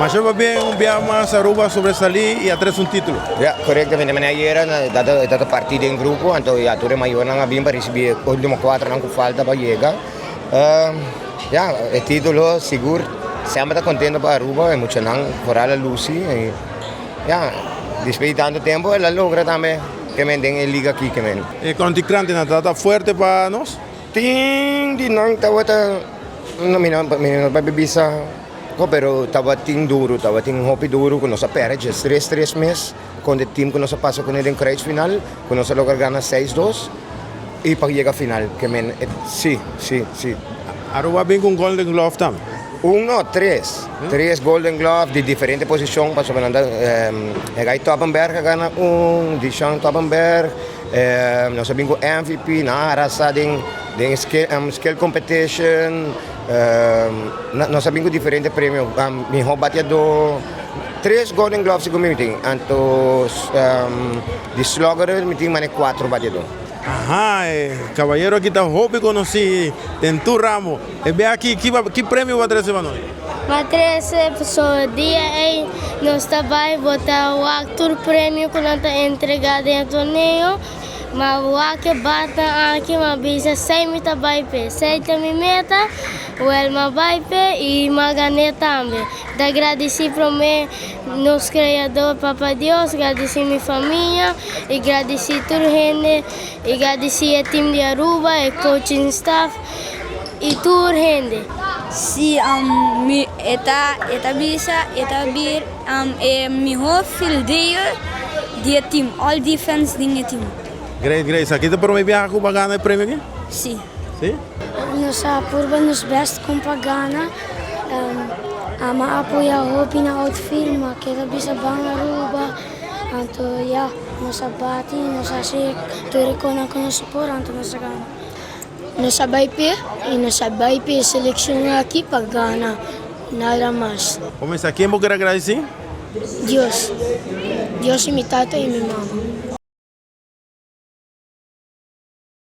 Mas yo bien enviamos a Aruba sobresalir y a tres un título. Ja, correctamente. Meneer dat partida in gruppo, então ja, tu maior não havia para receber o último quatro não falta para chegar. Ja, o título seguro. Sempre está contento para Aruba, é muito não fora a Lucy. E ja, depois de tanto tempo ela logra também que me den a liga aqui que me. Con Ticrante está fuerte para nós. Ting di não estava não me não vai bebisa. Pero estava tim duro, estava tim hopi duro, que nós perde 3 meses, com o time que nós passa com ele em cruz final, que nós logra ganhar 6-2 e para chegar à final, que men, sim. Aruba vem com Golden Glove também. Três Golden Glove de diferente posição, para saber andar, Guy Toppenberg ganha Dishon Toppenberg, nós vimos com MVP, na arrasa de skill competition. Nós sabemos diferentes prêmios. Melhor bateador, 3 Golden Gloves comigo tem. Então, de slugger, me tem mais 4 bateadores. Ajá, caballero aqui está hobby conheci, tem tu ramo. E vem aqui, que prêmio vai trazer para nós? Vai trazer pessoa dia aí, nós também botar o actor prêmio que nós está entregado em torneio. Mas o que bata aqui, mas bisa sei me também pe, sei também meta, o elma vai pe e magane também. Da agradecer para mim, nosso criador, Papai Deus, agradecer minha família, e agradecer toda a gente, e agradecer o time de Aruba, o coaching staff e toda a gente. Si eta bisa bir melhor fielder de team, all defense de team. Great. Aqui está para mim viajar com ganhar o prêmio aqui? Sim. Sim? Nossa purba nos best com pagana, ama apoia hopi na outfilm, que da bisa bang Aruba, anto ya, nossa bati, nossa se, tu recona com nosso por, anto nossa gana. Nossa baipe e nossa baipe seleção aqui pagana, nada mais. Começa aqui, eu quero agradecer. Deus e minha tata e minha mama.